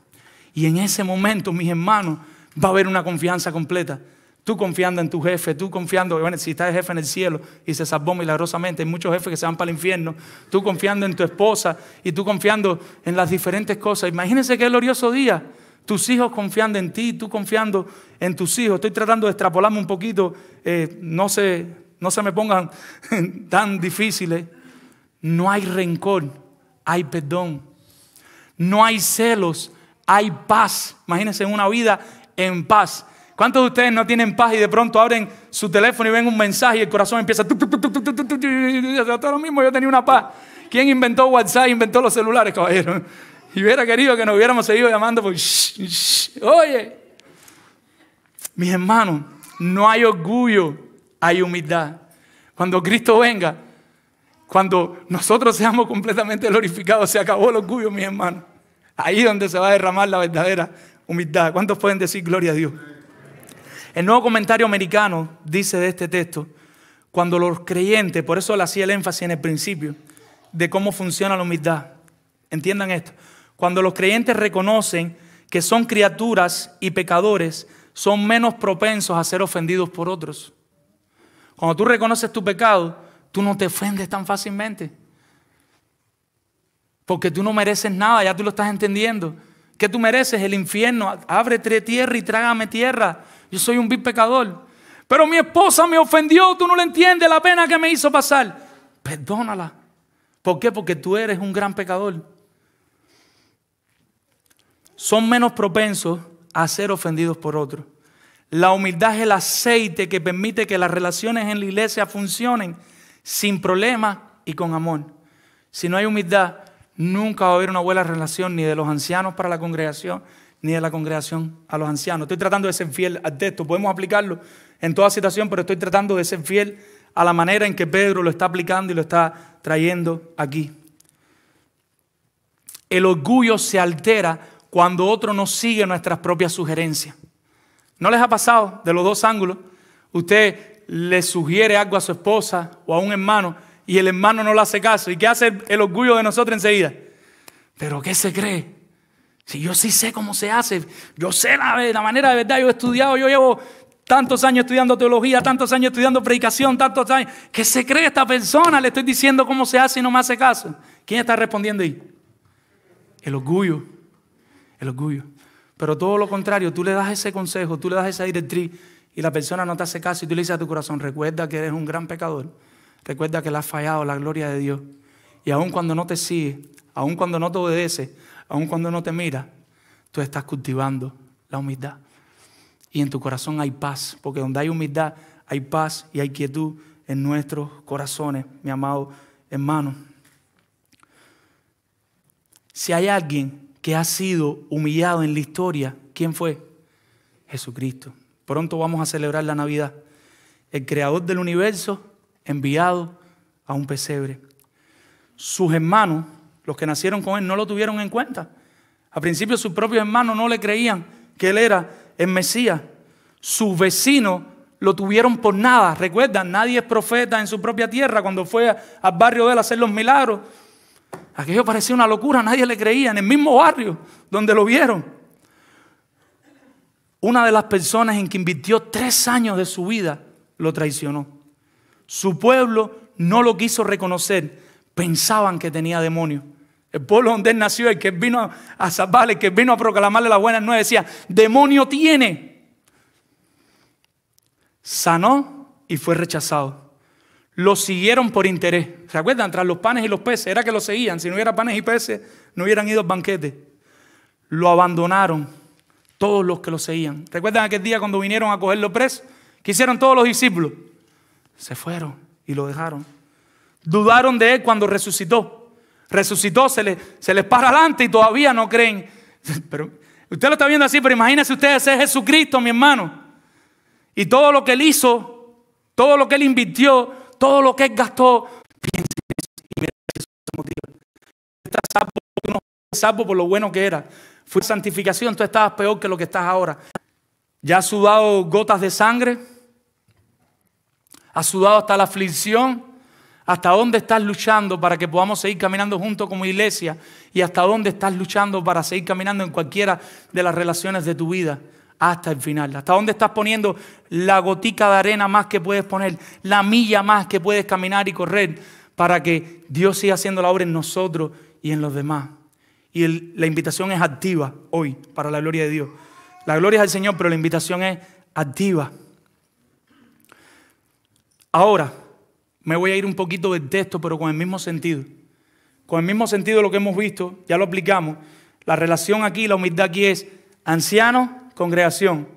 Y en ese momento, mis hermanos, va a haber una confianza completa. Tú confiando en tu jefe, tú confiando, bueno, si está el jefe en el cielo y se salvó milagrosamente, hay muchos jefes que se van para el infierno. Tú confiando en tu esposa y tú confiando en las diferentes cosas. Imagínense qué glorioso día. Tus hijos confiando en ti, tú confiando en tus hijos. Estoy tratando de extrapolarme un poquito, no se me pongan tan difíciles. No hay rencor, hay perdón. No hay celos, hay paz. Imagínense una vida en paz. ¿Cuántos de ustedes no tienen paz y de pronto abren su teléfono y ven un mensaje y el corazón empieza todo lo mismo? Yo tenía una paz. ¿Quién inventó WhatsApp? Inventó los celulares, caballero. Y hubiera querido que nos hubiéramos seguido llamando por oye. Mis hermanos, no hay orgullo, hay humildad. Cuando Cristo venga, cuando nosotros seamos completamente glorificados, se acabó el orgullo, mis hermanos. Ahí es donde se va a derramar la verdadera humildad. ¿Cuántos pueden decir gloria a Dios? El Nuevo Comentario Americano dice de este texto, cuando los creyentes, por eso le hacía el énfasis en el principio, de cómo funciona la humildad. Entiendan esto. Cuando los creyentes reconocen que son criaturas y pecadores, son menos propensos a ser ofendidos por otros. Cuando tú reconoces tu pecado, tú no te ofendes tan fácilmente. Porque tú no mereces nada, ya tú lo estás entendiendo. ¿Qué tú mereces? El infierno. Ábrete tierra y trágame tierra. Yo soy un vil pecador. Pero mi esposa me ofendió, tú no le entiendes la pena que me hizo pasar. Perdónala. ¿Por qué? Porque tú eres un gran pecador. Son menos propensos a ser ofendidos por otros. La humildad es el aceite que permite que las relaciones en la iglesia funcionen sin problemas y con amor. Si no hay humildad, nunca va a haber una buena relación ni de los ancianos para la congregación, ni de la congregación a los ancianos. Estoy tratando de ser fiel al texto. Podemos aplicarlo en toda situación, pero estoy tratando de ser fiel a la manera en que Pedro lo está aplicando y lo está trayendo aquí. El orgullo se altera cuando otro no sigue nuestras propias sugerencias. ¿No les ha pasado de los dos ángulos? Usted le sugiere algo a su esposa o a un hermano y el hermano no le hace caso. ¿Y qué hace el orgullo de nosotros enseguida? ¿Pero qué se cree? Si yo sí sé cómo se hace, yo sé la manera de verdad, yo he estudiado, yo llevo tantos años estudiando teología, tantos años estudiando predicación, tantos años. ¿Qué se cree esta persona? Le estoy diciendo cómo se hace y no me hace caso. ¿Quién está respondiendo ahí? El orgullo. El orgullo. Pero todo lo contrario, tú le das ese consejo, tú le das esa directriz y la persona no te hace caso y tú le dices a tu corazón, recuerda que eres un gran pecador, recuerda que le has fallado la gloria de Dios. Y aun cuando no te sigue, aun cuando no te obedece, aun cuando no te mira, tú estás cultivando la humildad. Y en tu corazón hay paz, porque donde hay humildad hay paz y hay quietud en nuestros corazones, mi amado hermano. Si hay alguien que ha sido humillado en la historia, ¿quién fue? Jesucristo. Pronto vamos a celebrar la Navidad. El creador del universo enviado a un pesebre. Sus hermanos, los que nacieron con él, no lo tuvieron en cuenta. Al principio sus propios hermanos no le creían que él era el Mesías. Sus vecinos lo tuvieron por nada. Recuerdan, nadie es profeta en su propia tierra. Cuando fue al barrio de él a hacer los milagros, aquello parecía una locura, nadie le creía. En el mismo barrio donde lo vieron. Una de las personas en que invirtió 3 años de su vida lo traicionó. Su pueblo no lo quiso reconocer. Pensaban que tenía demonios. El pueblo donde él nació, el que vino a salvarle, el que vino a proclamarle las buenas nuevas, decía: demonio tiene. Sanó y fue rechazado. Lo siguieron por interés. ¿Se acuerdan? Tras los panes y los peces. Era que lo seguían. Si no hubiera panes y peces, no hubieran ido al banquete. Lo abandonaron todos los que lo seguían. ¿Recuerdan aquel día cuando vinieron a cogerlo preso? ¿Qué hicieron todos los discípulos? Se fueron y lo dejaron. Dudaron de él cuando resucitó. Resucitó, se les para adelante y todavía no creen. Pero usted lo está viendo así, pero imagínense ustedes, ese es Jesucristo, mi hermano. Y todo lo que él hizo, todo lo que él invirtió, todo lo que él gastó, piensen en eso y miren que eso se motiva. Estás salvo porque no estás salvo por lo bueno que era. Fue santificación, tú estabas peor que lo que estás ahora. Ya has sudado gotas de sangre, has sudado hasta la aflicción. ¿Hasta dónde estás luchando para que podamos seguir caminando juntos como iglesia? ¿Y hasta dónde estás luchando para seguir caminando en cualquiera de las relaciones de tu vida? Hasta el final. ¿Hasta dónde estás poniendo la gotica de arena más que puedes poner? La milla más que puedes caminar y correr para que Dios siga haciendo la obra en nosotros y en los demás. Y la invitación es activa hoy para la gloria de Dios. La gloria es al Señor, pero la invitación es activa. Ahora, me voy a ir un poquito del texto, pero con el mismo sentido. Con el mismo sentido de lo que hemos visto, ya lo aplicamos. La relación aquí, la humildad aquí es ancianos, congregación.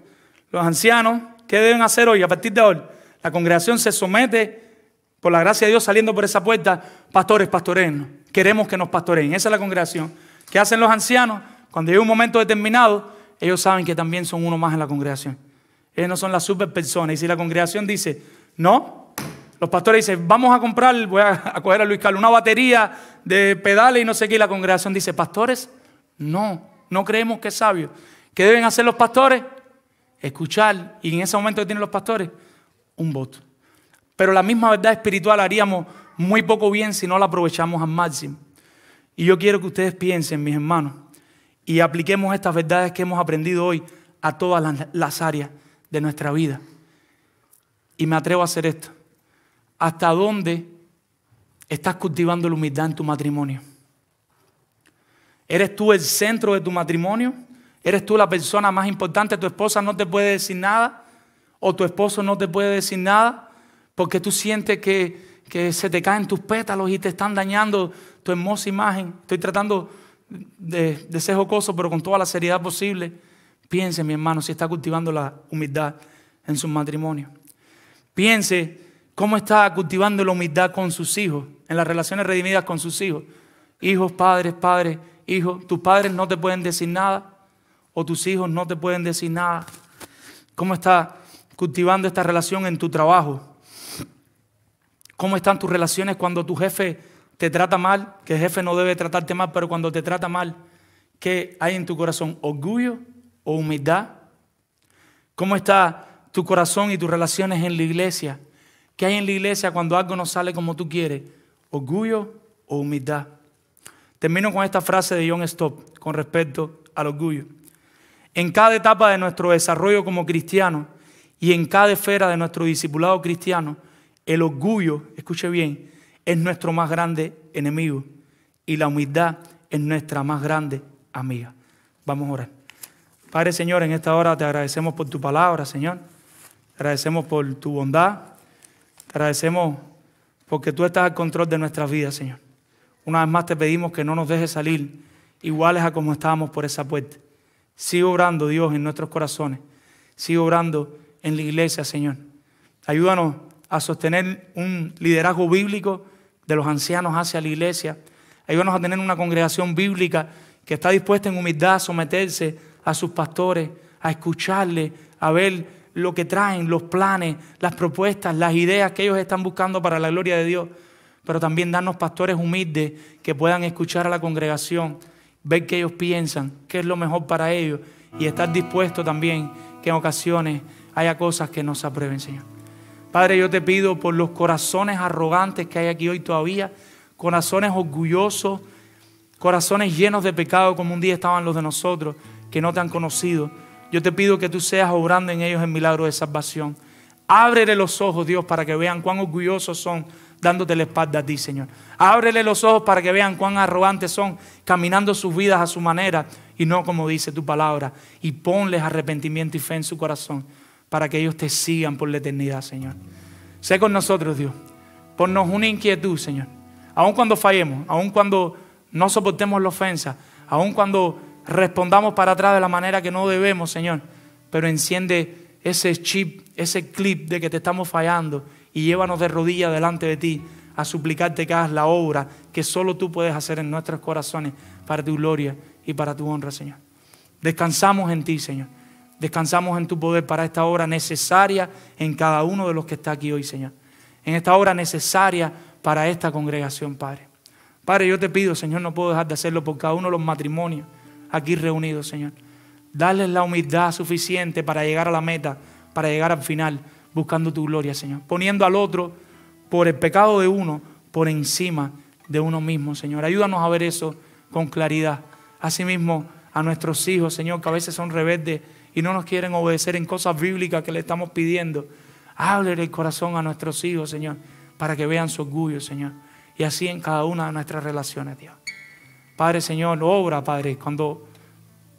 Los ancianos, ¿qué deben hacer hoy? A partir de hoy, la congregación se somete, por la gracia de Dios, saliendo por esa puerta. Pastores, pastoreennos. Queremos que nos pastoreen. Esa es la congregación. ¿Qué hacen los ancianos? Cuando llega un momento determinado, ellos saben que también son uno más en la congregación. Ellos no son las super personas. Y si la congregación dice, no, los pastores dicen, vamos a comprar, voy a coger a Luis Carlos, una batería de pedales y no sé qué. Y la congregación dice, pastores, no creemos que es sabio. ¿Qué deben hacer los pastores? Escuchar. Y en ese momento que tienen los pastores, un voto. Pero la misma verdad espiritual haríamos muy poco bien si no la aprovechamos al máximo. Y yo quiero que ustedes piensen, mis hermanos, y apliquemos estas verdades que hemos aprendido hoy a todas las áreas de nuestra vida. Y me atrevo a hacer esto. ¿Hasta dónde estás cultivando la humildad en tu matrimonio? ¿Eres tú el centro de tu matrimonio? ¿Eres tú la persona más importante? ¿Tu esposa no te puede decir nada? ¿O tu esposo no te puede decir nada? Porque tú sientes que se te caen tus pétalos y te están dañando tu hermosa imagen. Estoy tratando de ser jocoso, pero con toda la seriedad posible. Piense, mi hermano, si está cultivando la humildad en su matrimonio. Piense cómo está cultivando la humildad con sus hijos, en las relaciones redimidas con sus hijos. Hijos, padres, hijos. Tus padres no te pueden decir nada o tus hijos no te pueden decir nada. ¿Cómo está cultivando esta relación en tu trabajo? ¿Cómo están tus relaciones cuando tu jefe te trata mal? Que el jefe no debe tratarte mal, pero cuando te trata mal, ¿qué hay en tu corazón? ¿Orgullo o humildad? ¿Cómo está tu corazón y tus relaciones en la iglesia? ¿Qué hay en la iglesia cuando algo no sale como tú quieres? ¿Orgullo o humildad? Termino con esta frase de John Stott con respecto al orgullo. En cada etapa de nuestro desarrollo como cristianos y en cada esfera de nuestro discipulado cristiano, el orgullo, escuche bien, es nuestro más grande enemigo y la humildad es nuestra más grande amiga. Vamos a orar. Padre, Señor, en esta hora te agradecemos por tu palabra, Señor. Te agradecemos por tu bondad. Te agradecemos porque tú estás al control de nuestras vidas, Señor. Una vez más te pedimos que no nos dejes salir iguales a como estábamos por esa puerta. Sigue obrando, Dios, en nuestros corazones. Sigue obrando en la iglesia, Señor. Ayúdanos a sostener un liderazgo bíblico de los ancianos hacia la iglesia. Ayúdanos a tener una congregación bíblica que está dispuesta en humildad a someterse a sus pastores, a escucharle, a ver lo que traen, los planes, las propuestas, las ideas que ellos están buscando para la gloria de Dios. Pero también darnos pastores humildes que puedan escuchar a la congregación ver qué ellos piensan, qué es lo mejor para ellos y estar dispuesto también que en ocasiones haya cosas que no se aprueben, Señor. Padre, yo te pido por los corazones arrogantes que hay aquí hoy todavía, corazones orgullosos, corazones llenos de pecado como un día estaban los de nosotros, que no te han conocido. Yo te pido que tú seas obrando en ellos el milagro de salvación. Ábrele los ojos, Dios, para que vean cuán orgullosos son dándote la espalda a ti, Señor. Ábrele los ojos para que vean cuán arrogantes son caminando sus vidas a su manera y no como dice tu palabra. Y ponles arrepentimiento y fe en su corazón para que ellos te sigan por la eternidad, Señor. Sé con nosotros, Dios. Ponnos una inquietud, Señor. Aun cuando fallemos, aun cuando no soportemos la ofensa, aun cuando respondamos para atrás de la manera que no debemos, Señor. Pero enciende ese chip, ese clip de que te estamos fallando y llévanos de rodillas delante de ti a suplicarte que hagas la obra que solo tú puedes hacer en nuestros corazones para tu gloria y para tu honra, Señor. Descansamos en ti, Señor. Descansamos en tu poder para esta obra necesaria en cada uno de los que está aquí hoy, Señor. En esta obra necesaria para esta congregación, Padre. Padre, yo te pido, Señor, no puedo dejar de hacerlo por cada uno de los matrimonios aquí reunidos, Señor. Darles la humildad suficiente para llegar a la meta, para llegar al final, buscando tu gloria, Señor. Poniendo al otro por el pecado de uno, por encima de uno mismo, Señor. Ayúdanos a ver eso con claridad. Asimismo, a nuestros hijos, Señor, que a veces son rebeldes y no nos quieren obedecer en cosas bíblicas que le estamos pidiendo. Ábrele el corazón a nuestros hijos, Señor, para que vean su orgullo, Señor. Y así en cada una de nuestras relaciones, Dios. Padre, Señor, obra, Padre, cuando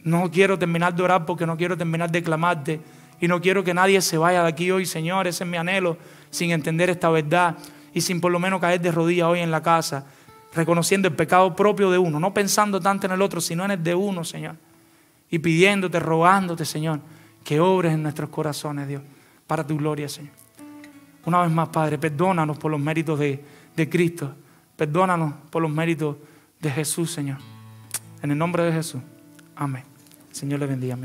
no quiero terminar de orar porque no quiero terminar de clamarte y no quiero que nadie se vaya de aquí hoy, Señor. Ese es mi anhelo, sin entender esta verdad y sin por lo menos caer de rodillas hoy en la casa, reconociendo el pecado propio de uno, no pensando tanto en el otro, sino en el de uno, Señor. Y pidiéndote, rogándote, Señor, que obres en nuestros corazones, Dios, para tu gloria, Señor. Una vez más, Padre, perdónanos por los méritos de Cristo. Perdónanos por los méritos de Jesús, Señor. En el nombre de Jesús. Amén. El Señor le bendiga.